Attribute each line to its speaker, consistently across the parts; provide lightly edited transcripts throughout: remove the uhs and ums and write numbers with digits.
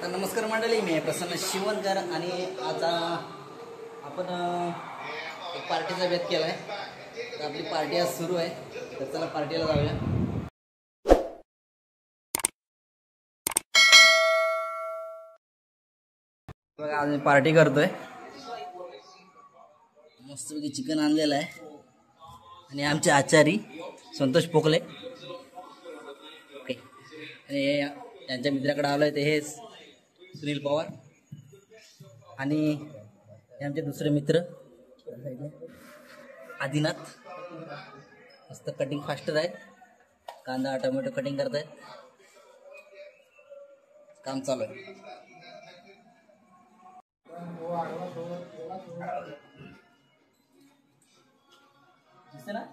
Speaker 1: तर नमस्कार मंडळी, मी प्रसन्न शिवणकर आणि आज आपण एक पार्टीचा बेत केला आहे. तर आपली पार्टी आज सुरू आहे, तर चला पार्टीला जाऊया. बघा आज मी पार्टी करतोय. मस्तपैकी चिकन आणलेलं आहे आणि आमचे आचारी संतोष पोकले ओके. आणि त्यांच्या मित्राकडे आलोय ते हे सुनील पवार आणि हे आमचे दुसरे मित्र आदिनाथ. मस्त कटिंग फास्टर आहेत, कांदा टोमॅटो कटिंग करत आहेत, काम चालू आहे. दिसते ना?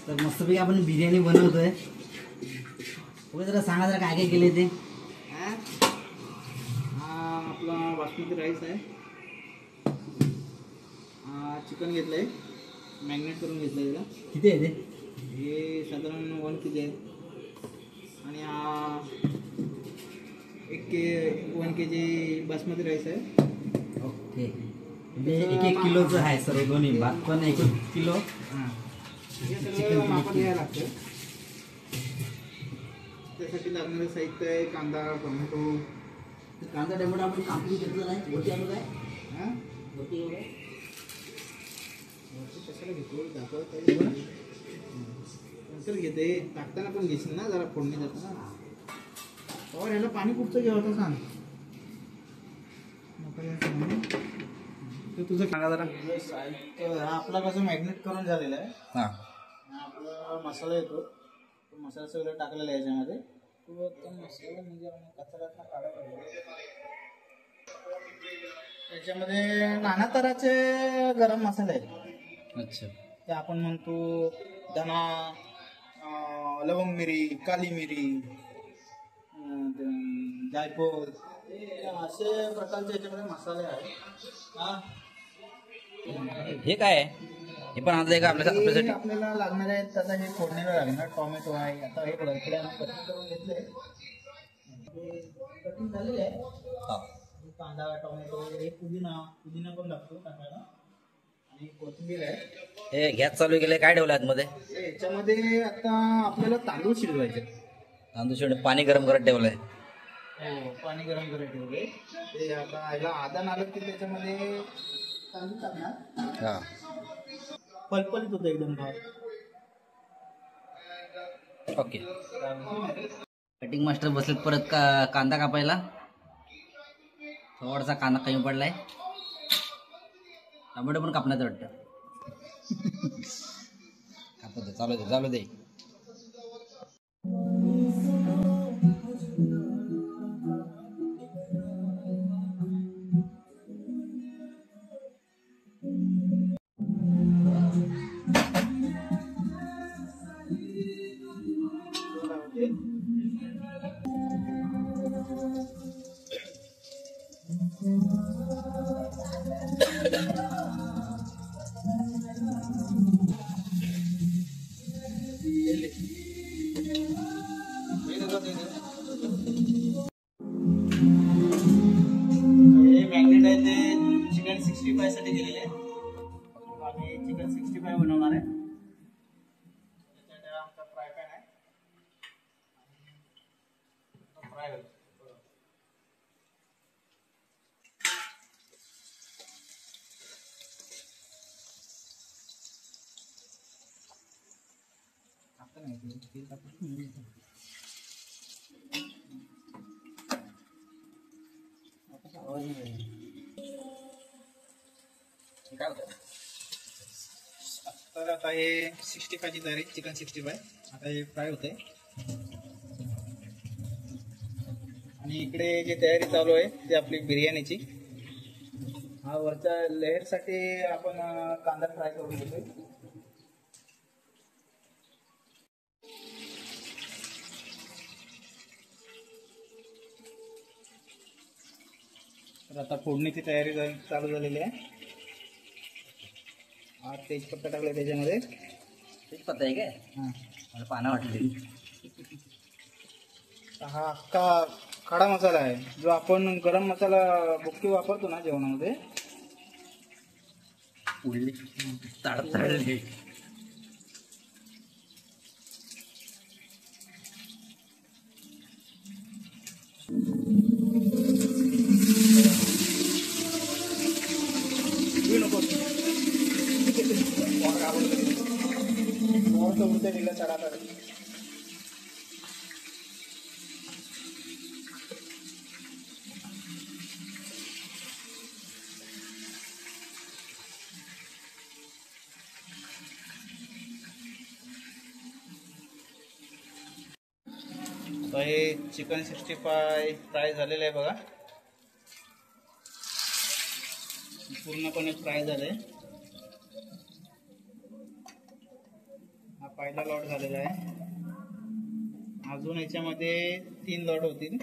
Speaker 1: तर मस्तपैकी आपण बिर्याणी बनवतोय. जरा सांगा जरा काय काय केले ते.
Speaker 2: आपला बासमती राईस आहे, चिकन घेतलंय, मॅग्नेट करून घेतलंय. त्याला
Speaker 1: किती आहे ते?
Speaker 2: हे साधारण 1 kg आहे. आणि हा 1 kg बासमती राईस आहे.
Speaker 1: ओके, म्हणजे 1-1 किलोचं आहे सर्व दोन्ही, भात पण 1 किलो.
Speaker 2: चिकन मापात घ्यायला लागतं. त्यासाठी लागणारं साहित्य आहे कांदा टोमॅटो.
Speaker 1: कांदा टोमॅटो आपण कापून घेतलेला आहे. मोठी आणू काय? मोठी एवढं
Speaker 2: कशाला घेतो दाखवत नंतर घेते, टाकताना पण घेशील ना जरा फोडणी जाताना. और ह्याला पाणी कुठचं घ्यावं सांग. ते तुझं सांगा जरा. साहित्य हा आपला कसं मॅग्नेट करून झालेला आहे.
Speaker 1: हां,
Speaker 2: आपला मसाला येतो, तो मसाला सगळं टाकलेला आहे याच्यामध्ये. तो मसाला म्हणजे कचरा काढायला. त्याच्यामध्ये नाना तऱ्हाचे गरम मसाले आहेत.
Speaker 1: अच्छा.
Speaker 2: ते आपण म्हणतो धना, लवंग मिरी, काली मिरी, जायफळ, असे प्रकारचे याच्यामध्ये मसाले आहेत.
Speaker 1: हे काय आहे? हे पण आणलंय का आपल्यासाठी?
Speaker 2: आपल्याला लागणार आहे त्याचा हे फोडणीला लागणार. टोमॅटो आहे. आता हे बघा इकडे कटिंग करून घेतले, कटिंग झालेले आहे. कांदा टोमॅटो, हे पुदिना पण लागतो टाकायला, आणि कोथिंबीर आहे.
Speaker 1: हे गॅस चालू केलंय, काय ठेवलं आतमध्ये?
Speaker 2: याच्यामध्ये आता आपल्याला तांदूळ शिजवायचे.
Speaker 1: तांदूळ शिजवून पाणी गरम करत ठेवलंय.
Speaker 2: हो, पाणी गरम करायला ठेवले. ते आता याला आदान आलं की त्याच्यामध्ये तांदूळ टाकणार.
Speaker 1: हां,
Speaker 2: पलपलीत होतं एकदम भात.
Speaker 1: ओके. कटिंग मास्टर बसलेत परत कांदा कापायला. थोडासा कांदा कमी पडलाय. टोमॅटो पण कापण्याचं वाटतं. कापत चालू दे.
Speaker 2: मॅग्नेट आहे ते चिकन 65 साठी दिलेले आहे. आम्ही चिकन 65 बनवणार आहे. त्याच्यात आमचा फ्राय पॅन आहे, फ्राय होईल. तर आता हे 65 ची तयारी, चिकन 65 आता हे फ्राय होते. आणि इकडे जी तयारी चालू आहे ती आपली बिर्याणीची. हा वरच्या लेअरसाठी आपण कांदा फ्राय करून घेतोय. तर आता फोडणीची तयारी चालू झालेली आहे. आज तेजपत्ता टाकले त्याच्यामध्ये.
Speaker 1: तेच पत्ता आहे काय?
Speaker 2: हां,
Speaker 1: मला पानं वाटली.
Speaker 2: हा अख्खा खडा मसाला आहे, जो आपण गरम मसाला बुक्की वापरतो ना जेवणामध्ये.
Speaker 1: उडली तडतडली.
Speaker 2: नको उडते दिलं चढा. तर हे चिकन 65 फ्राय झालेलं आहे बघा. पूर्णपणे फ्राय झाले. हा पहिला लॉट झालेला आहे. अजून याच्यामध्ये 3 लॉट होतील.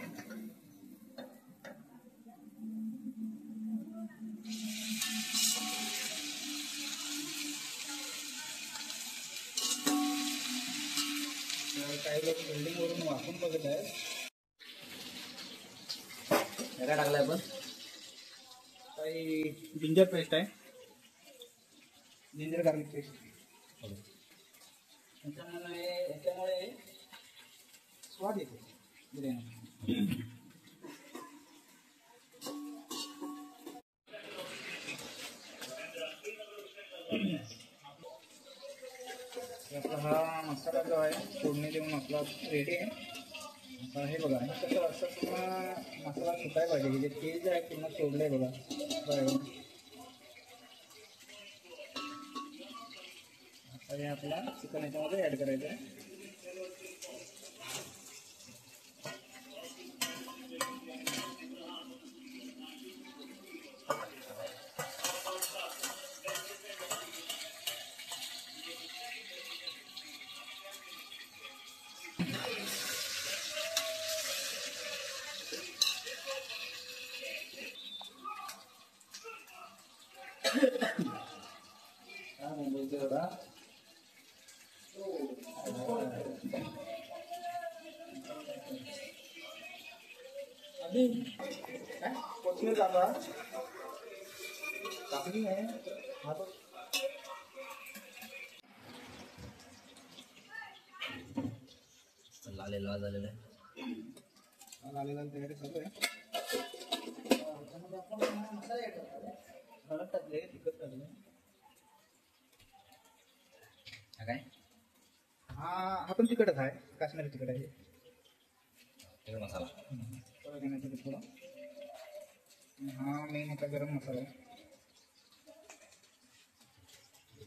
Speaker 2: काही लोक बिल्डिंग वरून वाकून बघत आहेत.
Speaker 1: काय टाकलं आपण?
Speaker 2: काही जिंजर पेस्ट आहे, जिंजर गार्लिक पेस्ट. याच्यामुळे स्वाद येतो बिर्याणी. आपला हा मसाला जो आहे फोडणी देऊन आपला रेडी आहे. आता हे बघा, हे कसं असं पूर्ण मसाला सुटायला पाहिजे. जे तेल जे आहे पूर्ण सोडलं आहे बघा. आता हे आपला चिकन याच्यामध्ये ॲड करायचं आहे. मुंबईचे बघा कोथिंबीर टाका. टाकली आहे
Speaker 1: लाल झालेलं आहे.
Speaker 2: लाल तयारी चालू आहे. हळद टाकले, तिखट टाकले.
Speaker 1: काय?
Speaker 2: हा पण तिखटच आहे, काश्मीरी तिखट आहे.
Speaker 1: मसाला
Speaker 2: घेण्यासाठी थोडा. हा मेन आता गरम मसाला आहे.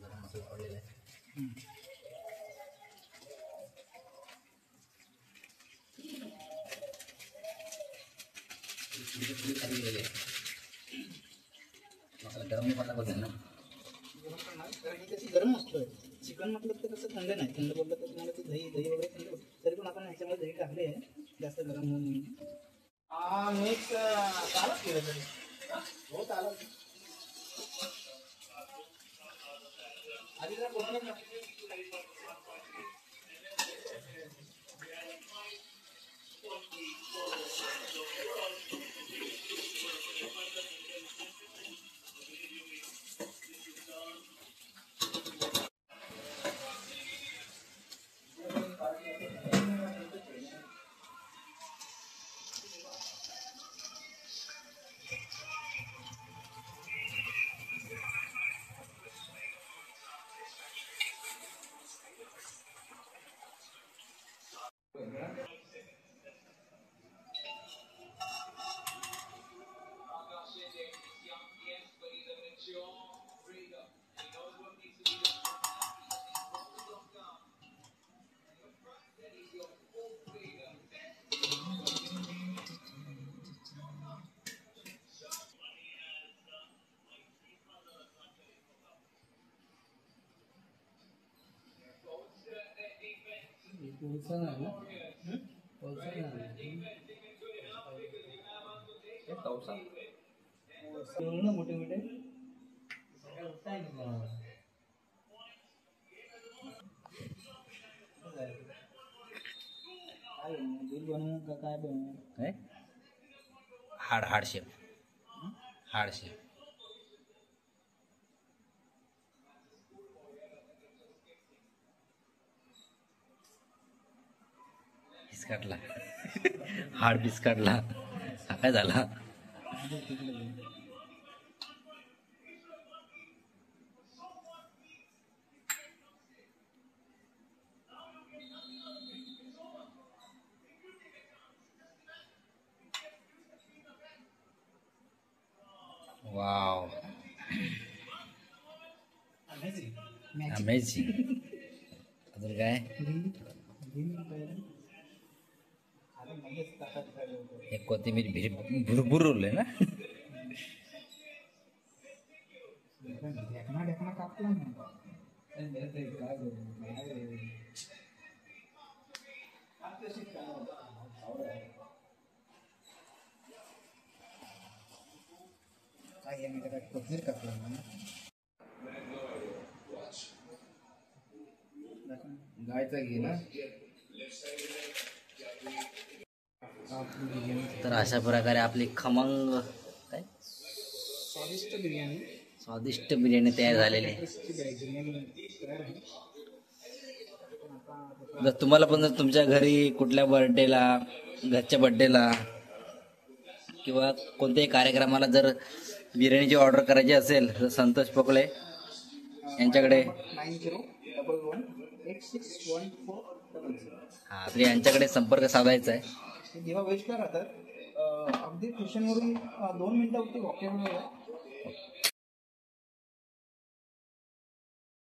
Speaker 1: गरम मसाला पडलेला आहे. मसाला गरम नाही पडला पाहिजे ना.
Speaker 2: कारण त्याची गरम असतोय. चिकन म्हटलं तर कसं थंड नाही. थंड बोललं तर तुम्हाला ते दही वगैरे थंड होतं. तरी पण आपण ह्याच्यामध्ये दही टाकले आहे जास्त गरम होऊन म्हणून. मिक्स चालत केलं तरी हो चालत. आधी जरा कोथिंबीर ना मोठे मोठे बिल बनवून का काय बनवून
Speaker 1: काय hard shape hard shape piece काढला हार्ड पीस काढला हा काय झाला वाव अमेझिंग अजून काय एक कोथिंबीर भुरभुर रोलले ना
Speaker 2: ढेकणा कापला ना काय कोथिंबीर कापला ना गायचा घे ना
Speaker 1: तर अशा प्रकारे आपली खमंग काय स्वादिष्ट बिर्याणी तयार झालेली आहे जर तुम्हाला पण जर तुमच्या घरी कुठल्या बर्थडेला घरच्या बर्थडेला किंवा कोणत्याही कार्यक्रमाला जर बिर्याणीची ऑर्डर करायची असेल तर संतोष पोकळे यांच्याकडे
Speaker 2: 9011686140
Speaker 1: हा तर यांच्याकडे संपर्क साधायचा आहे
Speaker 2: जेव्हा वेस्ट राहतात अगदी स्टेशनवरून 2 मिनिटावरती वॉकेबल